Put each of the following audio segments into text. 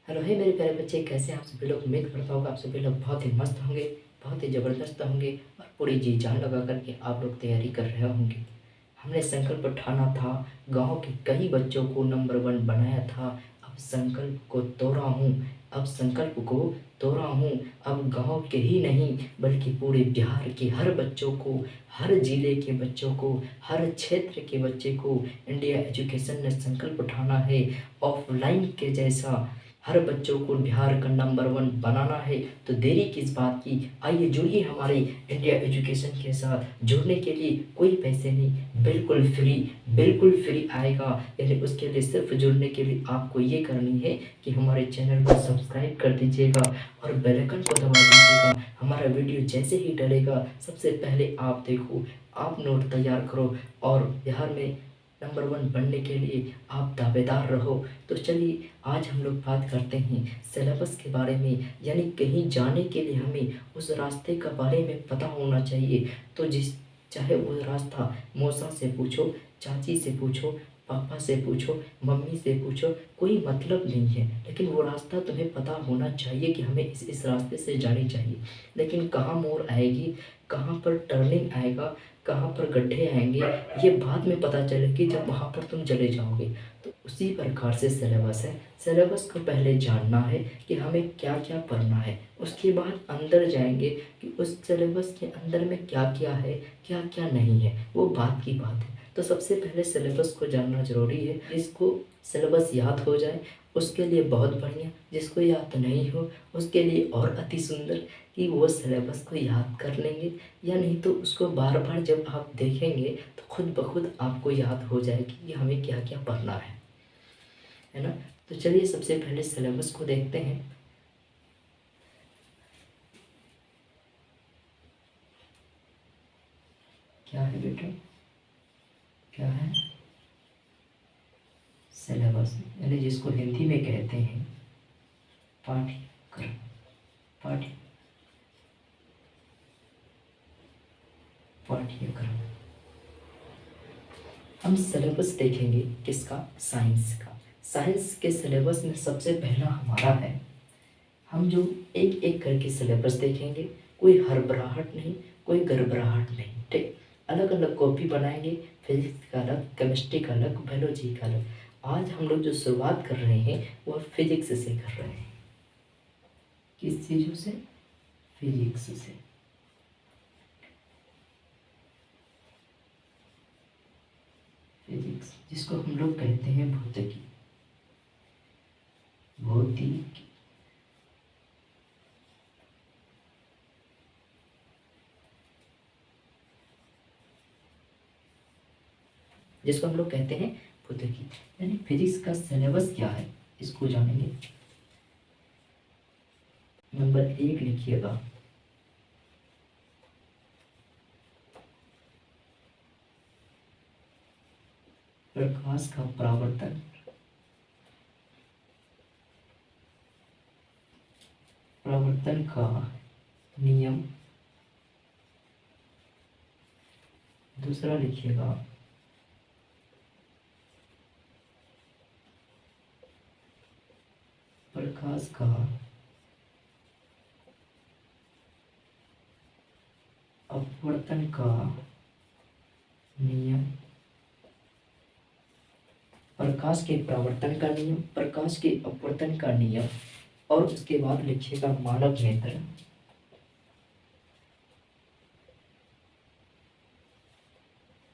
Hello हे मेरे प्यारे बच्चे, कैसे हैं आप सभी लोग। उम्मीद करता हूँ कि आप सभी लोग बहुत ही मस्त होंगे, बहुत ही ज़बरदस्त होंगे और पूरी जी जान लगा करके आप लोग तैयारी कर रहे होंगे। हमने संकल्प ठाना था, गांव के कई बच्चों को नंबर वन बनाया था। अब संकल्प को तोड़ा हूँ, अब संकल्प को तोड़ा हूँ। अब गांव के ही नहीं बल्कि पूरे बिहार के हर बच्चों को, हर जिले के बच्चों को, हर क्षेत्र के बच्चे को इंडिया एजुकेशन ने संकल्प ठाना है ऑफलाइन के जैसा हर बच्चों को बिहार का नंबर वन बनाना है। तो देरी किस बात की, आइए जुड़िए हमारे इंडिया एजुकेशन के साथ। जुड़ने के लिए कोई पैसे नहीं, बिल्कुल फ्री, बिल्कुल फ्री आएगा। यानी उसके लिए सिर्फ जुड़ने के लिए आपको ये करनी है कि हमारे चैनल को सब्सक्राइब कर दीजिएगा और बेल आइकन को दबा दीजिएगा। हमारा वीडियो जैसे ही डलेगा सबसे पहले आप देखो, आप नोट तैयार करो और बिहार में नंबर वन बनने के लिए आप दावेदार रहो। तो चलिए आज हम लोग बात करते हैं सिलेबस के बारे में। यानी कहीं जाने के लिए हमें उस रास्ते का बारे में पता होना चाहिए। तो जिस चाहे वो रास्ता मौसा से पूछो, चाची से पूछो, पापा से पूछो, मम्मी से पूछो, कोई मतलब नहीं है, लेकिन वो रास्ता तुम्हें पता होना चाहिए कि हमें इस रास्ते से जानी चाहिए। लेकिन कहाँ मोड़ आएगी, कहाँ पर टर्निंग आएगा, कहाँ पर गड्ढे आएंगे, ये बाद में पता चलेगी जब वहाँ पर तुम चले जाओगे। तो उसी प्रकार से सिलेबस है। सिलेबस को पहले जानना है कि हमें क्या क्या पढ़ना है, उसके बाद अंदर जाएंगे कि उस सिलेबस के अंदर में क्या क्या है, क्या क्या नहीं है, वो बात की बात है। तो सबसे पहले सिलेबस को जानना जरूरी है। जिसको सिलेबस याद हो जाए उसके लिए बहुत बढ़िया, जिसको याद नहीं हो उसके लिए और अति सुंदर कि वो सिलेबस को याद कर लेंगे। या नहीं तो उसको बार बार जब आप देखेंगे तो खुद ब खुद आपको याद हो जाएगी कि हमें क्या क्या पढ़ना है ना। तो चलिए सबसे पहले सिलेबस को देखते हैं। क्या है बेटा, क्या है सिलेबस, यानी जिसको हिंदी में कहते हैं पाठ्यक्रम। पाठ्य पाठ्यक्रम। हम सिलेबस देखेंगे किसका, साइंस का। साइंस के सिलेबस में सबसे पहला हमारा है, हम जो एक एक करके सिलेबस देखेंगे, कोई हड़बड़ाहट नहीं, कोई गड़बड़ाहट नहीं, ठीक। अलग अलग कॉपी बनाएंगे, फिजिक्स का अलग, केमिस्ट्री का अलग, बायोलॉजी का अलग। आज हम लोग जो शुरुआत कर रहे हैं वह फिजिक्स से कर रहे हैं। किस चीज़ों से, फिजिक्स से। फिजिक्स जिसको हम लोग कहते हैं भौतिकी, भौतिकी। जिसको हम लोग कहते हैं भौतिकी। यानी फिजिक्स का सिलेबस क्या है इसको जानेंगे। नंबर एक लिखिएगा, प्रकाश का परावर्तन। परावर्तन का नियम। दूसरा लिखिएगा, प्रकाश का अपवर्तन का नियम। प्रकाश के परावर्तन का नियम, प्रकाश के अपवर्तन का नियम। और उसके बाद लिखिएगा मानव नेत्र।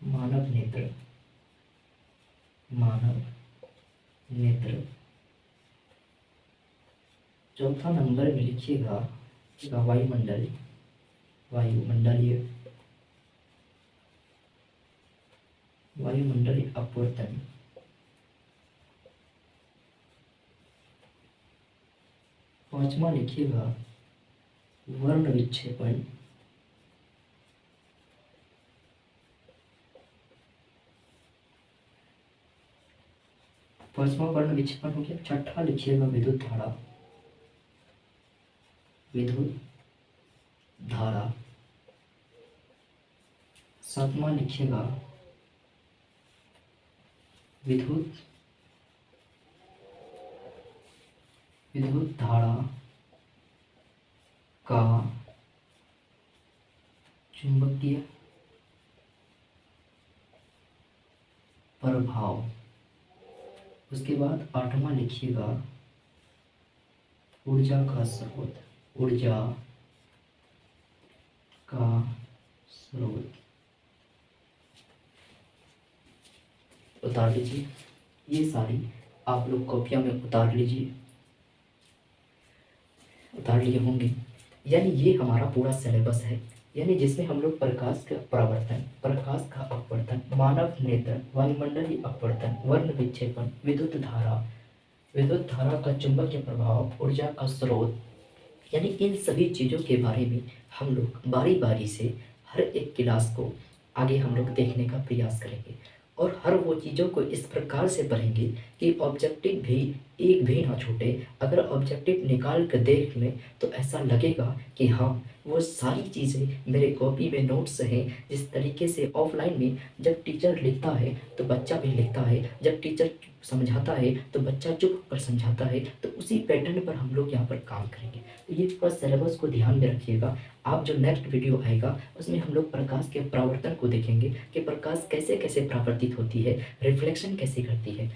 मानव नेत्र, मानव नेत्र। चौथा नंबर में लिखिएगा वायुमंडल, वायुमंडलीय, वायुमंडलीय अपवर्तन। पांचवा लिखिएगा वर्ण विक्षेपण। पांचवा वर्ण विक्षेपण हो गया। छठा लिखिएगा विद्युत धारा, विद्युत धारा। सातवां लिखिएगा विद्युत विद्युत धारा का चुंबकीय प्रभाव। उसके बाद 8वां लिखिएगा ऊर्जा का स्रोत। ऊर्जा का स्रोत उतार लीजिए। ये सारी आप लोग कॉपियां में उतार लीजिए, उतार लिए होंगे। यानी ये हमारा पूरा सिलेबस है, यानी जिसमें हम लोग प्रकाश का परावर्तन, प्रकाश का अपवर्तन, मानव नेत्र, वायुमंडलीय अपवर्तन, वर्ण विक्षेपण, विद्युत धारा का चुंबकीय प्रभाव, ऊर्जा का स्रोत, यानी इन सभी चीज़ों के बारे में हम लोग बारी बारी से हर एक क्लास को आगे हम लोग देखने का प्रयास करेंगे और हर वो चीज़ों को इस प्रकार से पढ़ेंगे कि ऑब्जेक्टिव भी एक भी ना छूटे। अगर ऑब्जेक्टिव निकाल कर देख लें तो ऐसा लगेगा कि हाँ, वो सारी चीज़ें मेरे कॉपी में नोट्स हैं। जिस तरीके से ऑफलाइन में जब टीचर लिखता है तो बच्चा भी लिखता है, जब टीचर समझाता है तो बच्चा चुप होकर समझाता है, तो उसी पैटर्न पर हम लोग यहाँ पर काम करेंगे। तो ये पूरा सिलेबस को ध्यान में रखिएगा। आप जो नेक्स्ट वीडियो आएगा उसमें हम लोग प्रकाश के परावर्तन को देखेंगे कि प्रकाश कैसे कैसे परावर्तित होती है, रिफ्लेक्शन कैसे करती है।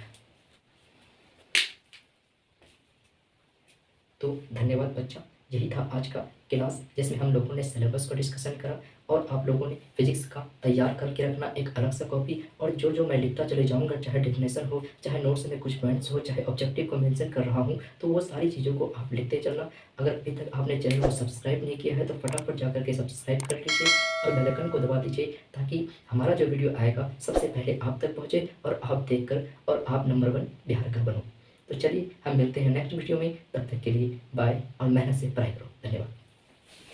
तो धन्यवाद बच्चा, यही था आज का क्लास जिसमें हम लोगों ने सिलेबस को डिस्कशन करा और आप लोगों ने फिजिक्स का तैयार करके रखना एक अलग सा कॉपी। और जो जो मैं लिखता चले जाऊंगा, चाहे डेफिनेशन हो, चाहे नोट्स में कुछ पॉइंट्स हो, चाहे ऑब्जेक्टिव को मेंशन कर रहा हूं, तो वो सारी चीज़ों को आप लिखते चलना। अगर अभी तक आपने चैनल को सब्सक्राइब नहीं किया है तो फटाफट जाकर के सब्सक्राइब कर लीजिए और बेल आइकन को दबा दीजिए ताकि हमारा जो वीडियो आएगा सबसे पहले आप तक पहुँचे और आप देख कर और आप नंबर 1 बिहार का बनो। तो चलिए हम मिलते हैं नेक्स्ट वीडियो में, तब तक के लिए बाय और मेहनत से पढ़ाई करो। धन्यवाद।